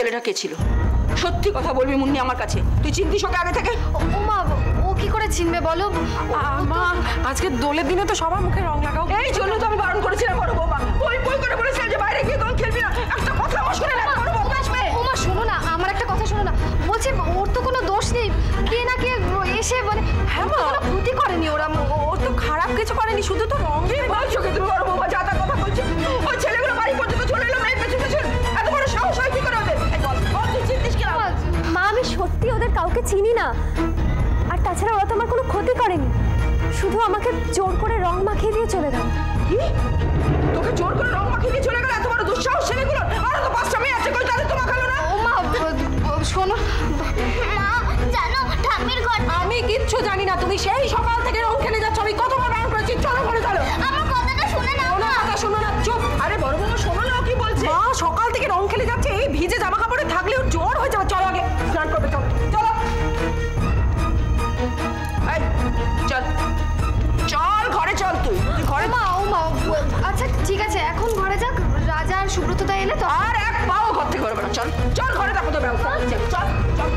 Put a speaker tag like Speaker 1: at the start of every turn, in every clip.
Speaker 1: ছেলেটা কে ছিল? সত্যি কথা বলবি মুন্নি আমার কাছে, তুই চিনতিস ওকে আগে থেকে?
Speaker 2: ও মা, ও কি করে চিনবে বলো?
Speaker 3: মা আজকে দোলের দিনে তো সবার মুখে রং লাগাও।
Speaker 1: এই জন্য তো আমি বারণ করেছিলাম বড় বৌমা, ওই বই করে বলেছিলাম যে বাইরে গিয়ে দোল খেলবি না। একটা কথা মশগুলে না বড় বৌমা আসবে।
Speaker 2: ও মা শোনো না, আমার একটা কথা শোনো না। বলছি ওর তো কোনো দোষ নেই, কে না কে এসে মানে
Speaker 3: হ্যাঁ মা,
Speaker 2: কোনো ক্ষতি করেনি ওরা।
Speaker 3: ওর তো খারাপ কিছু করেনি, শুধু তো রং দিয়ে
Speaker 1: বলছো কি তুমি বড় বৌমা? যা তা কথা বলছো। ওই ছেলেগুলো বাড়ি পর্যন্ত চলে এলো মেয়ে পেছন পেছন। এত বড় সাহস হয় কি করে ওদের? বল তুই চিনতিস কি না?
Speaker 4: মা আমি সত্যি ওদের কাউকে চিনি না, আর তাছাড়া ওরা তো আমার কোনো ক্ষতি করেনি, শুধু আমাকে জোর করে রং মাখিয়ে দিয়ে চলে গেল।
Speaker 1: কি? তোকে জোর করে রং মাখিয়ে দিয়ে চলে গেল? এত বড় দুঃসাহস ছেলেগুলো? আর তো 5টা মেয়ে আছে, কই তাদের তো মাখালো না?
Speaker 2: ও মা শোনো,
Speaker 4: মা জানো ঠাম্মির ঘর।
Speaker 3: আমি কিচ্ছু জানি না, তুমি সেই সকাল থেকে রং খেলে যাচ্ছ। আমি কতবার বারণ করেছি, চলো ঘরে চলো।
Speaker 4: আমার কথাটা শুনে নাও না।
Speaker 3: কথা শোনো না, চুপ।
Speaker 1: আরে বড় বৌমা শোনো না ও কি বলছে।
Speaker 3: মা সকাল থেকে রং খেলে যাচ্ছে, এই ভিজে জামা কাপড়ে থাকলে ওর জ্বর হয়ে যাবে। চলো আগে স্নান করবে, চলো চলো।
Speaker 1: এই চল চল ঘরে চল, তুই ঘরে।
Speaker 2: মা ও মা আচ্ছা ঠিক আছে, এখন ঘরে যাক। রাজা আর সুব্রত দা এলে তো।
Speaker 1: আর এক পাও ঘর থেকে করবে না। চল চল ঘরে, দেখো তো ব্যবস্থা করছে। চল চল।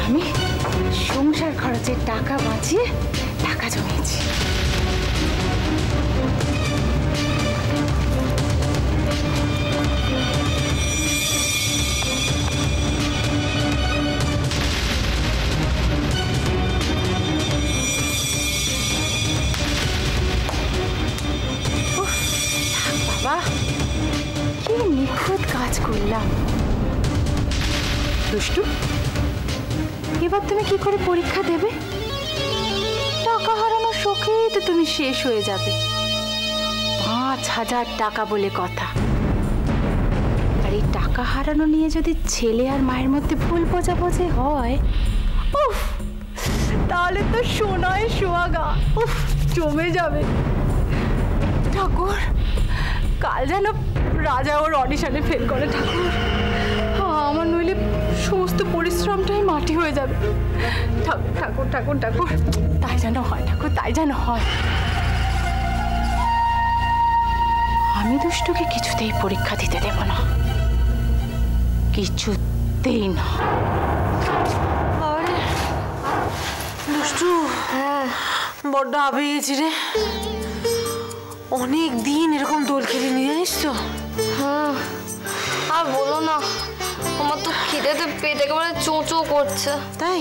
Speaker 5: আমি সংসার খরচের টাকা বাঁচিয়ে টাকা জমিয়েছি। বাবা কি নিখুঁত কাজ করলাম। দুষ্টু, এবার তুমি কি করে পরীক্ষা দেবে? টাকা হারানোর শোকেই তো তুমি শেষ হয়ে যাবে। 5,000 টাকা বলে কথা। আর এই টাকা হারানো নিয়ে যদি ছেলে আর মায়ের মধ্যে ভুল বোঝাবুঝি হয়, উফ, তাহলে তো সোনায় সোহাগা উফ জমে যাবে। ঠাকুর, কাল যেন রাজা ওর অডিশনে ফেল করে। ঠাকুর, আমার নইলে সমস্ত পরিশ্রমটাই মাটি হয়ে যাবে। ঠাকুর ঠাকুর ঠাকুর, তাই যেন হয়। ঠাকুর, তাই যেন হয়। আমি দুষ্টুকে কিছুতেই পরীক্ষা দিতে দেব না, কিছুতেই না।
Speaker 3: আরে দুষ্টু,
Speaker 2: হ্যাঁ
Speaker 3: বড্ড আবেগে গেছি রে। অনেক দিন এরকম দোল খেলিনি, জানিস তো।
Speaker 2: হ্যাঁ আর বলো না, আমার তো খিদেতে পেট একেবারে চোঁচো করছে।
Speaker 3: তাই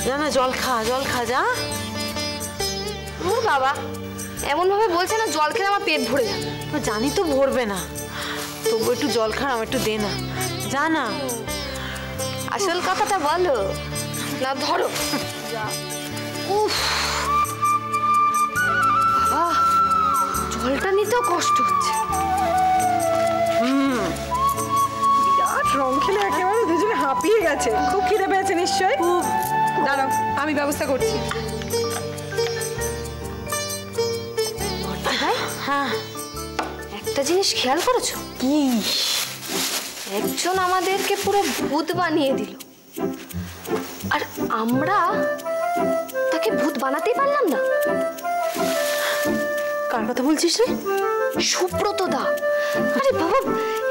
Speaker 3: জানা, জল খা, জল খা যা।
Speaker 2: ও বাবা, এমন ভাবে বলছে না জল খেলে আমার পেট ভরে যাবে।
Speaker 3: জানি তো ভরবে না, তবু একটু জল খা, আমার একটু দে না, যা না।
Speaker 2: আসল কথাটা বলো না, ধরো। উফ বাবা, জলটা নিতেও কষ্ট হচ্ছে।
Speaker 3: বিরাট রং খেলে একেবারে দুজনে হাঁপিয়ে গেছে। খুব খিদে পেয়েছে নিশ্চয়ই। দাঁড়াও, আমি ব্যবস্থা করছি।
Speaker 2: হ্যাঁ, একটা জিনিস খেয়াল করেছো?
Speaker 3: কি?
Speaker 2: একজন আমাদেরকে পুরো ভূত বানিয়ে দিল, আর আমরা তাকে ভূত বানাতেই পারলাম না।
Speaker 5: কার কথা বলছিস রে?
Speaker 2: সুব্রত দা। আরে বাবা,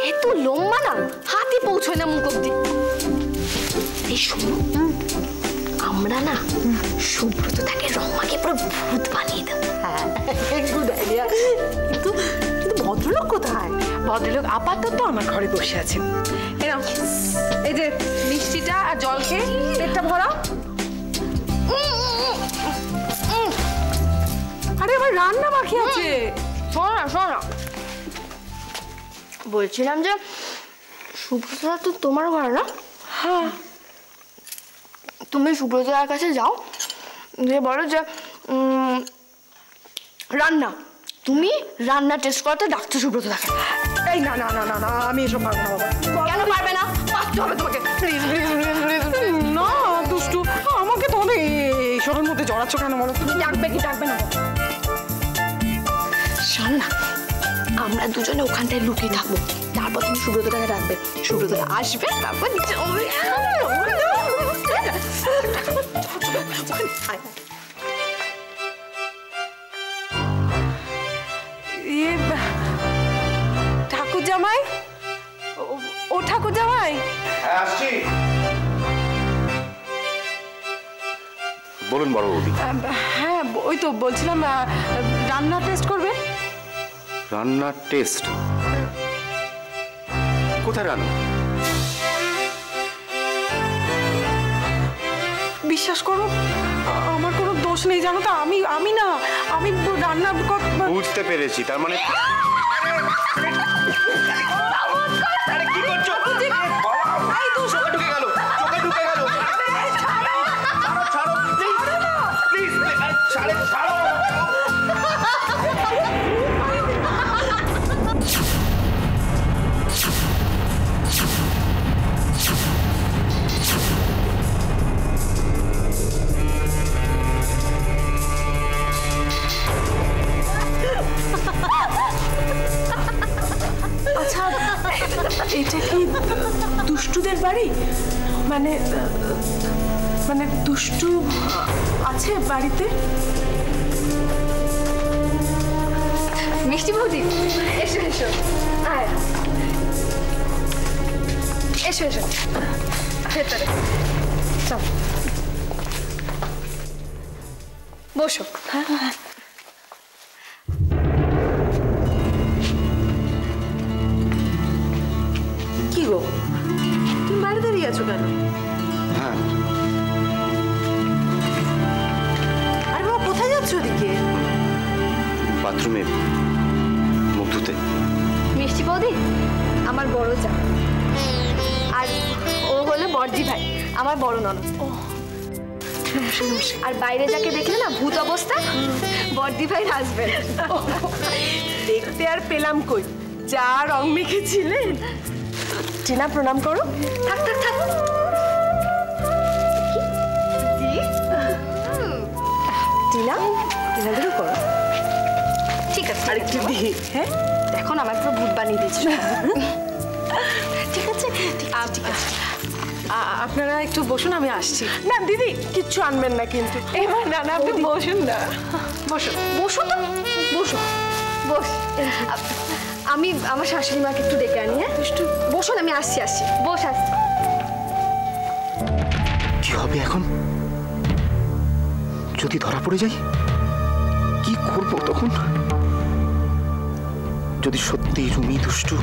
Speaker 2: এত লম্বা না, হাতে পৌঁছয় না মুখ অব্দি। এই শোনো, আমরা না সুব্রত তাকে রমাকে পুরো ভূত বানিয়ে দেব।
Speaker 5: হ্যাঁ, গুড আইডিয়া। কিন্তু কিন্তু ভদ্রলোক কোথায়? ভদ্রলোক আপাতত আমার ঘরে বসে আছেন।
Speaker 3: এরকম এই যে মিষ্টিটা আর জল খেয়ে পেটটা ভরাও। আরে আমার রান্না বাকি আছে।
Speaker 2: শোনো না, বলছিলাম যে সুব্রতদা তো তোমার ঘর না?
Speaker 3: হ্যাঁ।
Speaker 2: তুমি সুব্রতদার কাছে যাও, গিয়ে বলো যে তুমি রান্না টেস্ট করতে ডাকছো সুব্রতদাকে।
Speaker 3: এই না না না না না, আমি এসব পারবো না বাবা।
Speaker 2: কেন পারবে না? পারতে হবে তোমাকে। Please please please.
Speaker 3: না দুষ্টু, আমাকে তাহলে এইসবের মধ্যে জড়াচ্ছ কেন বলো? তুমি ডাকবে কি ডাকবে না?
Speaker 2: শোন না, আমরা দুজনে ওখানটায় লুকিয়ে থাকবো, তারপর তুমি সুব্রতদাকে ডাকবে, সুব্রতদা আসবে, তারপর
Speaker 3: ঠাকুর জামাই, ও ঠাকুর জামাই।
Speaker 6: আসছি। বলুন বড় বৌদি।
Speaker 3: হ্যাঁ ওই তো বলছিলাম, রান্না টেস্ট করবে।
Speaker 6: রান্নার টেস্ট? কোথায় রান্না?
Speaker 3: বিশ্বাস করো, আমার কোনো দোষ নেই জানো তো। আমি না, আমি রান্না
Speaker 6: বুঝতে পেরেছি, তার মানে কি করছো? চোখে ঢুকে গেল, চোখে ঢুকে গেল। ছাড়ো প্লিজ, ছাড়ো।
Speaker 5: আচ্ছা, এটা কি দুষ্টুদের বাড়ি? মানে দুষ্টু আছে বাড়িতে?
Speaker 2: মিষ্টি বৌদি, এসো এসো, আয় এসো এসো ভেতরে চল, বসো।
Speaker 5: কি গো, তুমি বাইরে দাঁড়িয়ে আছো কেন?
Speaker 6: হ্যাঁ,
Speaker 5: আরে বাবা, কোথায় যাচ্ছ ওদিকে?
Speaker 6: বাথরুমে মুখ ধুতে।
Speaker 2: মিষ্টি বৌদি আমার বড় যা, আর ও হলো বড়দি ভাই, আমার বড় ননদ। আর বাইরে যাকে দেখলে না ভূত অবস্থা, বড়দি ভাই হাজবেন্ড।
Speaker 5: দেখতে আর পেলাম কই, যা রং মেখেছিলেন। টিনা, প্রণাম করো।
Speaker 2: থাক থাক থাক,
Speaker 5: টিনাদেরও করো।
Speaker 2: ঠিক আছে
Speaker 5: আরেকটু দিই। হ্যাঁ,
Speaker 2: দেখো না আমার পুরো ভূত বানিয়ে দিয়েছি।
Speaker 5: ঠিক আছে ঠিক আছে। আপনারা একটু বসুন, আমি আসছি। না দিদি, কিচ্ছু আনবেন না কিন্তু। এবার না আপনি বসুন না। বসো
Speaker 2: বসো তো, বসো বস। আমি আমার শাশুড়ি মাকে একটু ডেকে আনি। হ্যাঁ বসো না, আমি আসছি বস, আসছি।
Speaker 6: কি হবে এখন? যদি ধরা পড়ে যাই, কি করবো তখন? যদি সত্যি রুমি দুষ্টু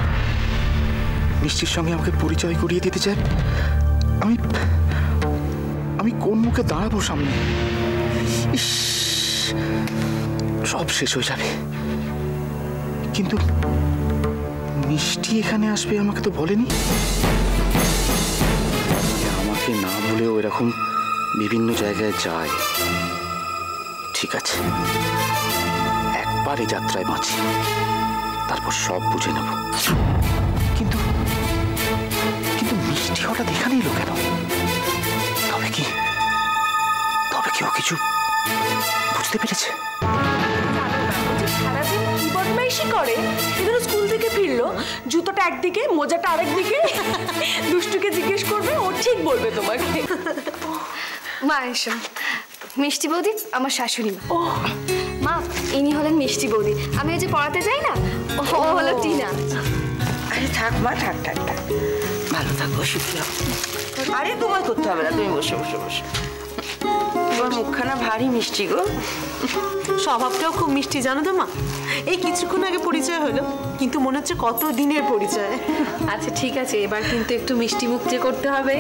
Speaker 6: মিষ্টির সঙ্গে আমাকে পরিচয় করিয়ে দিতে চায়, আমি কোন মুখে দাঁড়াবো সামনে? ইস, সব শেষ হয়ে যাবে। কিন্তু মিষ্টি এখানে আসবে আমাকে তো বলেনি। আমাকে না বলেও এরকম বিভিন্ন জায়গায় যায়। ঠিক আছে, একবার এই যাত্রায় বাঁচি, তারপর সব বুঝে নেব। কিন্তু কিন্তু মিষ্টি হঠাৎ এখানে এলো কেন? তবে কি ও কিছু বুঝতে পেরেছে?
Speaker 5: সারাদিন কি বদমাইশি করে। এগুলো স্কুল থেকে ফিরলো, জুতোটা একদিকে, মোজাটা আরেকদিকে। দুষ্টুকে জিজ্ঞেস করবে, ও ঠিক বলবে তোমাকে।
Speaker 2: মা এসো। মিষ্টি বৌদি আমার শাশুড়ি মা। মা ইনি হলেন মিষ্টি বৌদি, আমি ওই যে পড়াতে যাই না, ও হলো টিনা।
Speaker 1: আরে থাক মা, থাক থাক থাক, ভালো থাকো, সুখী হও। আরে তোমায় করতে হবে না, তুমি বসে বসে বসে। তোমার মুখখানা ভারী মিষ্টি গো।
Speaker 7: স্বভাবটাও খুব মিষ্টি জানো তো মা। এই কিছুক্ষণ আগে পরিচয় হলো, কিন্তু মনে হচ্ছে কত দিনের পরিচয়।
Speaker 5: আচ্ছা ঠিক আছে, এবার কিন্তু একটু মিষ্টি মুখ যে করতে হবে।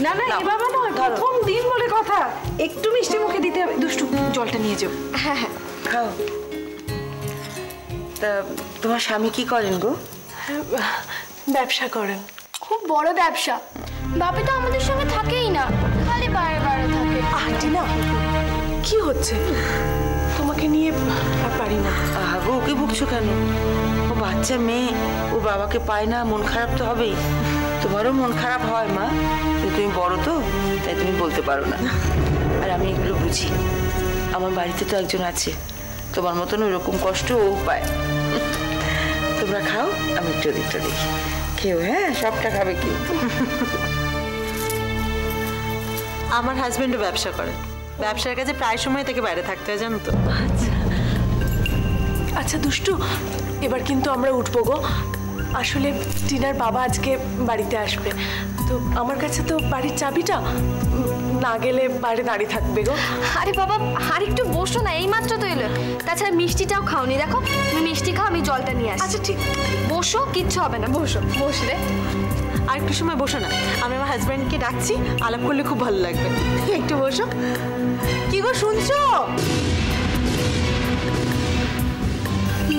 Speaker 3: না না, এভাবে না, প্রথম দিন বলে কথা, একটু মিষ্টি মুখে দিতে হবে। দুষ্টু, জলটা নিয়ে যাও।
Speaker 2: হ্যাঁ হ্যাঁ।
Speaker 1: খাও। তা তোমার স্বামী কি করেন গো?
Speaker 7: ব্যবসা করেন।
Speaker 2: খুব বড় ব্যবসা। বাপি তো আমাদের সঙ্গে থাকেই না, খালি বাইরে বাইরে থাকে।
Speaker 7: আন্টি না, কি হচ্ছে? তোমাকে নিয়ে আর পারি না।
Speaker 1: গো, ওকে ভুগছো কেন? ও বাচ্চা মেয়ে, ও বাবাকে পায় না, মন খারাপ তো হবেই। তোমারও মন খারাপ হয় মা, কিন্তু তুমি বড় তো, তাই তুমি বলতে পারো না। আর আমি এগুলো বুঝি। আমার বাড়িতে তো একজন আছে তোমার মতন ওরকম কষ্ট ও পায়। তোমরা খাও, আমি একটু দিকটা দেখি। খেও, হ্যাঁ, সবটা খাবে কি?
Speaker 7: আমার হাজবেন্ডও ব্যবসা করে, ব্যবসার কাজে প্রায় সময় থেকে বাইরে থাকতে হয় জানো তো। আচ্ছা দুষ্টু, এবার কিন্তু আমরা উঠবো গো। আসলে টিনার বাবা আজকে বাড়িতে আসবে, তো আমার কাছে তো বাড়ির চাবিটা, না গেলে বাইরে দাঁড়িয়ে থাকবে গো।
Speaker 2: আরে বাবা, আর একটু বসো না, এই মাত্র তো এলো। তাছাড়া মিষ্টিটাও খাওনি, দেখো তুমি মিষ্টি খাও, আমি জলটা নিয়ে আসি।
Speaker 7: আচ্ছা ঠিক,
Speaker 2: বসো, কিচ্ছু হবে না, বসো। বসলে
Speaker 7: আর একটু সময় বসো না, আমি আমার হাজব্যান্ডকে ডাকছি, আলাপ করলে খুব ভালো লাগবে। একটু বসো। কি গো শুনছো?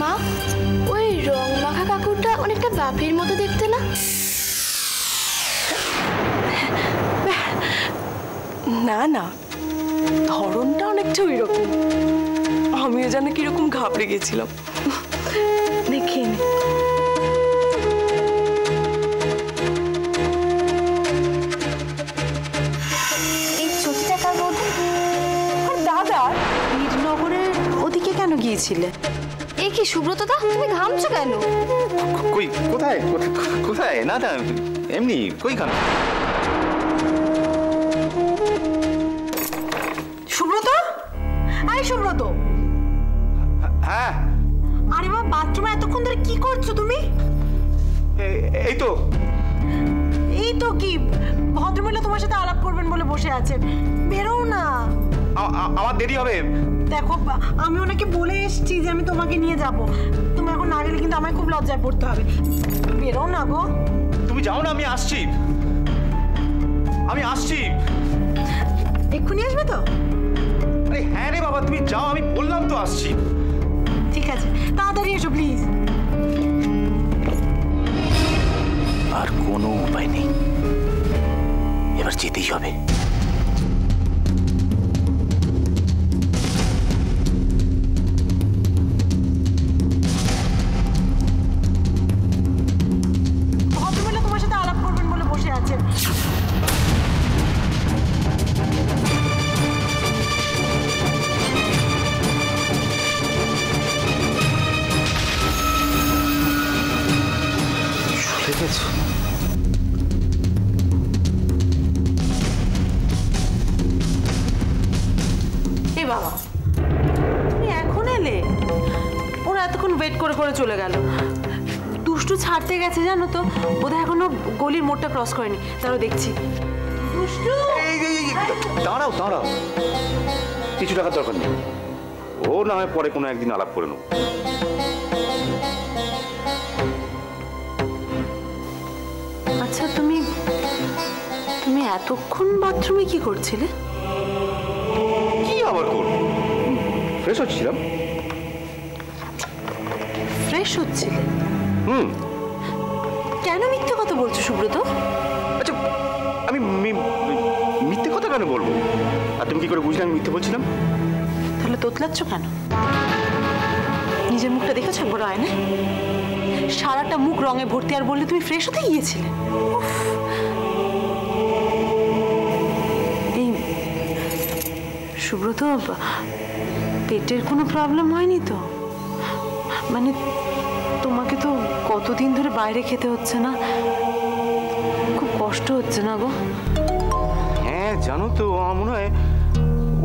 Speaker 2: মা, ওই রং মাখা কাকুরটা অনেকটা বাপির মতো দেখতে না?
Speaker 7: না না, ধরনটা অনেকটা ওই রকম। আমিও যেন কিরকম ঘাবড়ে গেছিলাম। দেখিনি।
Speaker 2: এই ছুটিটা কার বলতে?
Speaker 7: দাদা, বীরনগরের ওদিকে কেন গিয়েছিলে?
Speaker 2: এই কি সুব্রত দা, তুমি ঘামছো কেন?
Speaker 6: কই, কোথায় কোথায়? না না, এমনি। কই খান?
Speaker 7: সুব্রত, আরে সুব্রত।
Speaker 6: হ্যাঁ।
Speaker 7: আরে বাবা, বাথরুমে এতক্ষণ ধরে কি করছো তুমি?
Speaker 6: এই তো।
Speaker 7: এই তো কি, ভদ্রমহিলা তোমার সাথে আলাপ করবেন বলে বসে আছেন, বেরো না।
Speaker 6: আমার দেরি হবে।
Speaker 7: দেখো, আমি ওনাকে বলে এসেছি যে আমি তোমাকে নিয়ে যাব। তুমি এখন না গেলে কিন্তু আমায় খুব লজ্জায় পড়তে হবে। বেরো না গো।
Speaker 6: তুমি যাও না, আমি আসছি।
Speaker 7: এক্ষুনি আসবে তো?
Speaker 6: আরে হ্যাঁ রে বাবা, তুমি যাও, আমি বললাম তো আসছি।
Speaker 7: ঠিক আছে, তাড়াতাড়ি এসো প্লিজ।
Speaker 6: আর কোনো উপায় নেই, এবার যেতেই হবে।
Speaker 7: ভদ্রমহিলা তোমার সাথে আলাপ করবেন বলে বসে আছেন।
Speaker 6: ঠিক আছে।
Speaker 7: এ বাবা, তুমি এখন এলে? ওরা এতক্ষণ ওয়েট করে করে চলে গেল। দুষ্টু ছাড়তে গেছে জানো তো, বোধহয় এখনো গলির মোড়টা ক্রস করেনি। তারও দেখছি। দুষ্টু,
Speaker 6: দাঁড়াও দাঁড়াও, কিছু টাকার দরকার নেই, ও না হয় পরে কোনো একদিন আলাপ করে নেব।
Speaker 7: আচ্ছা তুমি এতক্ষণ বাথরুমে কি করছিলে?
Speaker 6: কি আবার করব? ফ্রেশ হচ্ছিলাম।
Speaker 7: ফ্রেশ হচ্ছিলে?
Speaker 6: হুম।
Speaker 7: কেন মিথ্যে কথা বলছো সুব্রত?
Speaker 6: আচ্ছা, আমি মিথ্যে কথা কেন বলবো? আর তুমি কি করে বুঝলে আমি মিথ্যে বলছিলাম?
Speaker 7: তাহলে তোতলাচ্ছ কেন? নিজের মুখটা দেখেছো একবার আয়নায়? সারাটা মুখ রঙে ভর্তি, আর বললে তুমি ফ্রেশ হতে গিয়েছিলে। এই সুব্রত, পেটের কোনো প্রবলেম হয়নি তো? মানে তোমাকে তো কতদিন ধরে বাইরে খেতে হচ্ছে না, খুব কষ্ট হচ্ছে না গো?
Speaker 6: হ্যাঁ জানো তো, আমার মনে হয়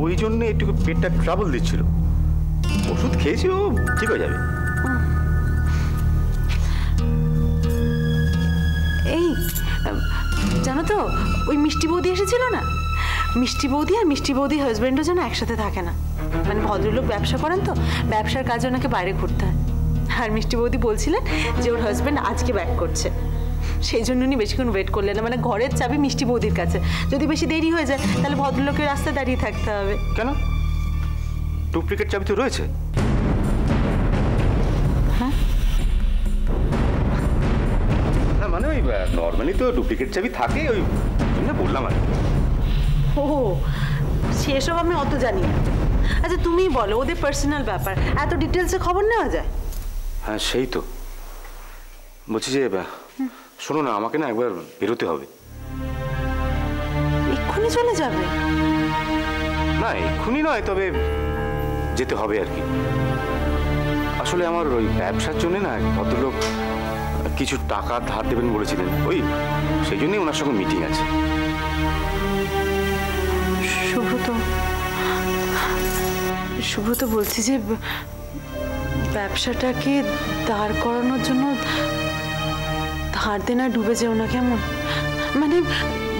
Speaker 6: ওই জন্য একটু পেটটা ট্রাবল দিচ্ছিল। ওষুধ খেয়েছি, ও ঠিক হয়ে যাবে।
Speaker 7: এই জানো তো ওই মিষ্টি বৌদি এসেছিল না, মিষ্টি বৌদি আর মিষ্টি বৌদি হাজব্যান্ডও যেন একসাথে থাকে না। মানে ভদ্রলোক ব্যবসা করেন তো, ব্যবসার কাজে ওনাকে বাইরে ঘুরতে হয়। আর মিষ্টি বৌদি বলছিলেন যে ওর হাজব্যান্ড আজকে ব্যাক করছে, সেই জন্য উনি বেশিক্ষণ ওয়েট করলেন না। মানে ঘরের চাবি মিষ্টি বৌদির কাছে, যদি বেশি দেরি হয়ে যায় তাহলে ভদ্রলোকের রাস্তায় দাঁড়িয়ে থাকতে হবে।
Speaker 6: কেন, ডুপ্লিকেট চাবি তো রয়েছে।
Speaker 7: হ্যাঁ,
Speaker 6: না মানে ওই নর্মালি তো ডুপ্লিকেট চাবি থাকে, ওই জন্য বললাম আর।
Speaker 7: ও সেসব আমি অত জানি না। আচ্ছা তুমিই বলো, ওদের পার্সোনাল ব্যাপার, এত ডিটেলসে খবর নেওয়া যায়?
Speaker 6: হ্যাঁ সেই তো বলছি যে, শোনো না, আমাকে না একবার বেরোতে হবে।
Speaker 7: এক্ষুনি চলে যাবে?
Speaker 6: না এক্ষুনি নয়, তবে যেতে হবে আর কি। আসলে আমার ওই ব্যবসার জন্য না ভদ্রলোক কিছু টাকা ধার দেবেন বলেছিলেন, ওই সেই জন্যই ওনার সঙ্গে মিটিং আছে।
Speaker 7: সুব্রত বলছি যে ব্যবসাটাকে দাঁড় করানোর জন্য ধার দেনা ডুবে যেও না, কেমন? মানে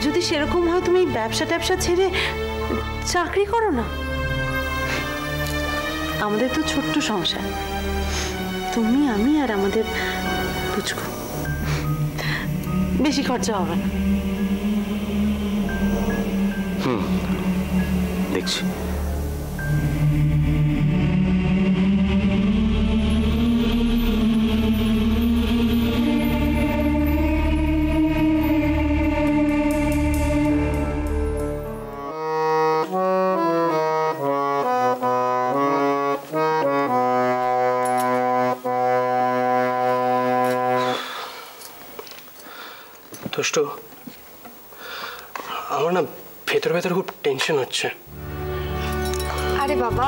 Speaker 7: যদি সেরকম হয় তুমি ব্যবসা ট্যাবসা ছেড়ে চাকরি করো না। আমাদের তো ছোট্ট সংসার, তুমি আমি আর আমাদের পুচকু, বেশি খরচা হবে না।
Speaker 6: দেখছি।
Speaker 8: দুষ্ট, আমার না ভেতরে ভেতরে খুব টেনশন হচ্ছে।
Speaker 2: আরে বাবা,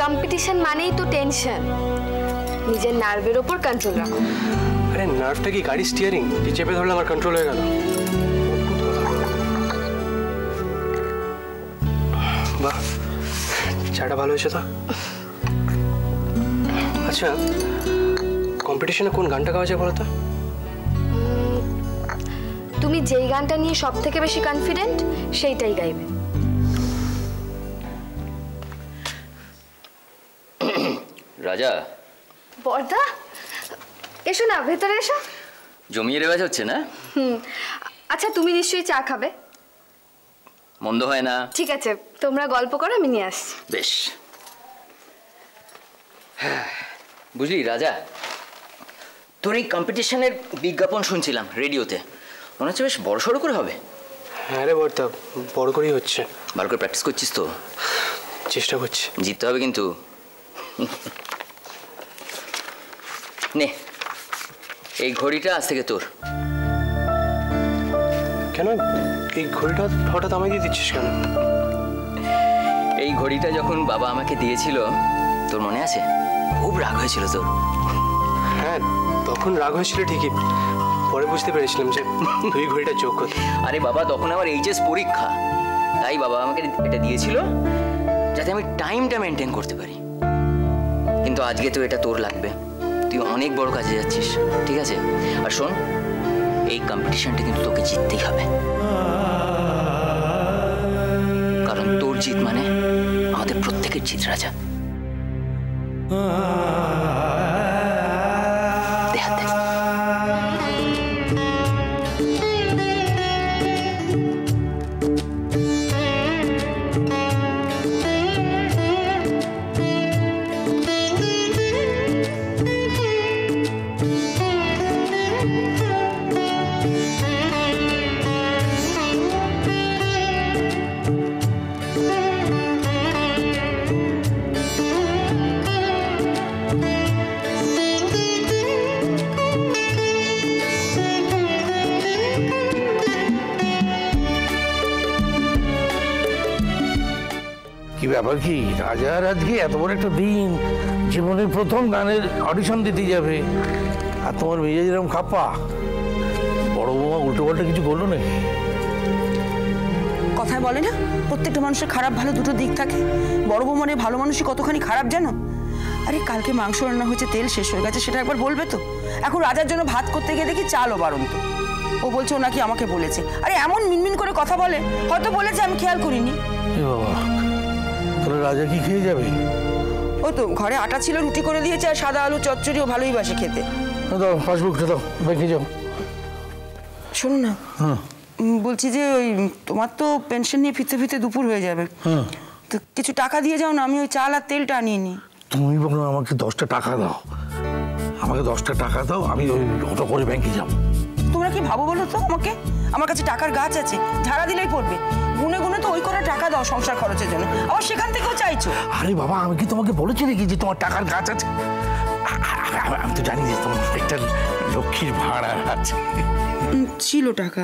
Speaker 2: কম্পিটিশন মানেই তো টেনশন। নিজের নার্ভের ওপর কন্ট্রোল রাখো।
Speaker 8: আরে নার্ভটা কি গাড়ি স্টিয়ারিং, যে চেপে ধরলে আমার কন্ট্রোল হয়ে গেল? বাহ, চাটা ভালো হয়েছে তো। আচ্ছা, কম্পিটিশনে কোন গানটা গাওয়া যায় বলো তো?
Speaker 2: তুমি যেই গানটা নিয়ে সব থেকে বেশি কনফিডেন্ট সেইটাই গাইবে।
Speaker 9: রাজা,
Speaker 2: বর্দা এসো না, ভেতরে এসো।
Speaker 9: জমিয়ে রেওয়াজ হচ্ছে না?
Speaker 2: আচ্ছা তুমি নিশ্চয়ই চা খাবে?
Speaker 9: মন্দ হয় না।
Speaker 2: ঠিক আছে, তোমরা গল্প করো, আমি নিয়ে আসছি।
Speaker 9: বেশ। বুঝলি রাজা, তোর এই কম্পিটিশনের বিজ্ঞাপন শুনছিলাম রেডিওতে, মনে হচ্ছে বেশ বড় সড়ো করে হবে।
Speaker 8: হ্যাঁ রে বর্দা, বড় করেই হচ্ছে।
Speaker 9: ভালো করে প্র্যাকটিস করছিস তো?
Speaker 8: চেষ্টা করছি।
Speaker 9: জিততে হবে কিন্তু। নে, এই ঘড়িটা আজ থেকে তোর।
Speaker 8: কেন এই ঘড়িটা হঠাৎ আমায় দিয়ে দিচ্ছিস কেন?
Speaker 9: এই ঘড়িটা যখন বাবা আমাকে দিয়েছিল, তোর মনে আছে? খুব রাগ হয়েছিল তোর।
Speaker 8: হ্যাঁ, তখন রাগ হয়েছিল ঠিকই, পরে বুঝতে পেরেছিলাম যে তুই ঘড়িটা যোগ করতে।
Speaker 9: আরে বাবা, তখন আমার এইচএস পরীক্ষা, তাই বাবা আমাকে এটা দিয়েছিল যাতে আমি টাইমটা মেনটেন করতে পারি। কিন্তু আজকে তো এটা তোর লাগবে, তুই অনেক বড় কাজে যাচ্ছিস, ঠিক আছে? আর শোন, এই কম্পিটিশনটা কিন্তু তোকে জিততেই হবে, কারণ তোর জিত মানে আমাদের প্রত্যেকের জিত। রাজা, দেখাতে
Speaker 10: কি ব্যাপার, কি রাজার আজকে এত বড় একটা দিন, জীবনের প্রথম গানের অডিশন দিতে যাবে, আর তোমার মেয়ে যেরকম খাপ্পা। বড় বৌমা উল্টো পাল্টা কিছু বললো নাকি?
Speaker 11: কথায় বলে না, প্রত্যেকটা মানুষের খারাপ ভালো দুটো দিক থাকে। বড় বৌমানের ভালো মানুষই কতখানি খারাপ জানো?
Speaker 1: আরে কালকে মাংস রান্না হয়েছে, তেল শেষ হয়ে গেছে, সেটা একবার বলবে তো। এখন রাজার জন্য ভাত করতে গিয়ে দেখি চালও বাড়ন্ত। ও বলছে ও নাকি আমাকে বলেছে। আরে এমন মিনমিন করে কথা বলে, হয়তো বলেছে আমি খেয়াল করিনি।
Speaker 10: এ বাবা, তাহলে রাজা কি খেয়ে যাবে?
Speaker 1: ওই তো ঘরে আটা ছিল, রুটি করে দিয়েছে, আর সাদা আলু চচ্চড়ি ও ভালোই বাসে খেতে।
Speaker 10: দাও পাসবুকটা দাও, ব্যাংকে যাও।
Speaker 1: শোনো না, বলছি যে ওই তোমার তো পেনশন নিয়ে ফিরতে ফিরতে দুপুর হয়ে যাবে, তো কিছু টাকা দিয়ে যাও না, আমি ওই চাল আর তেলটা আনিয়ে নিই।
Speaker 10: তুমি বলো আমাকে 10টা টাকা দাও, আমাকে 10টা টাকা দাও, আমি ওই অটো করে ব্যাংকে যাবো।
Speaker 1: তোমরা কি ভাবো বলো তো আমাকে? আমার কাছে টাকার গাছ আছে, ঝাড়া দিলেই পড়বে। গুনে গুনে তো ওই করে টাকা দাও সংসার খরচের জন্য, আবার সেখান থেকেও চাইছো।
Speaker 10: আরে বাবা, আমি কি তোমাকে বলেছি নাকি যে তোমার টাকার গাছ আছে? আমি তো জানি যে তোমার একটা লক্ষ্মীর ভাড়া আছে।
Speaker 1: ছিল টাকা,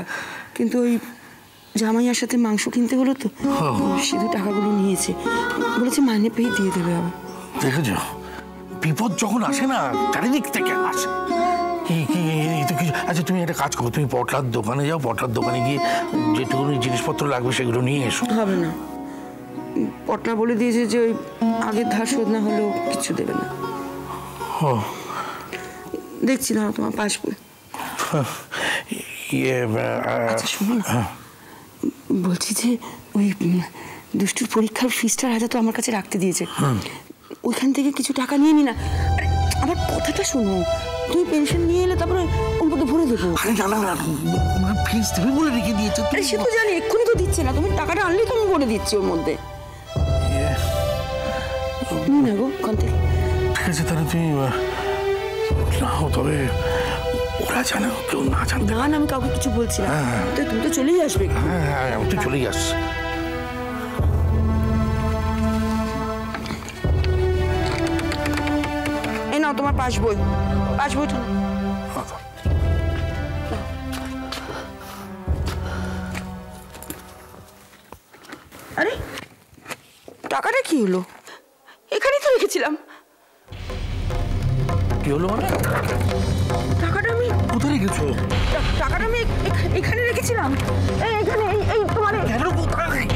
Speaker 1: কিন্তু ওই জামাইয়ার সাথে মাংস কিনতে হলো তো, শুধু টাকাগুলো নিয়েছে, বলেছে মাইনে পেয়ে দিয়ে দেবে। আবার
Speaker 10: দেখেছ, বিপদ যখন আসে না চারিদিক থেকে আসে। আচ্ছা তুমি একটা কাজ করো, তুমি পটলার দোকানে যাও, পটলার দোকানে গিয়ে যেটুকুনি জিনিসপত্র লাগবে সেগুলো নিয়ে এসো।
Speaker 1: হবে না, পটলা বলে দিয়েছে যে ওই আগের ধার শোধ না হলেও কিছু দেবে না। দেখছি না তোমার পাসবই। আচ্ছা শোনো না, বলছি যে ওই দুষ্টুর পরীক্ষার ফিসটা রাজা তো আমার কাছে রাখতে দিয়েছে, ওইখান থেকে কিছু টাকা নিয়ে নি না। আরে আমার কথাটা শোনো, তুমি পেনশন নিয়ে এলে তারপরে ওর মধ্যে ভরে দেবো।
Speaker 10: ফিস দেবে বলে রেখে দিয়েছে।
Speaker 1: আরে সে তো জানি, এক্ষুনি তো দিচ্ছে না, তুমি টাকাটা আনলেই তো আমি ভরে দিচ্ছি ওর মধ্যে। না গো, ওখান থেকে
Speaker 10: ঠিক আছে, তাহলে তুমি নাও, তবে ওরা জানো, কেউ না জানতে।
Speaker 1: না আমি কাউকে কিছু বলছি না, তুমি তো চলেই আসবে।
Speaker 10: হ্যাঁ, আমি তো চলেই আসছি।
Speaker 1: এই নাও তোমার পাসবই, পাসবইটা। আরে টাকাটা কি হলো? এখানেই তো রেখেছিলাম।
Speaker 10: কি হলো মানে?
Speaker 1: টাকাটা আমি
Speaker 10: কোথায় রেখেছো?
Speaker 1: টাকাটা আমি এখানে রেখেছিলাম, এখানে এই তোমার।
Speaker 10: কোথায়?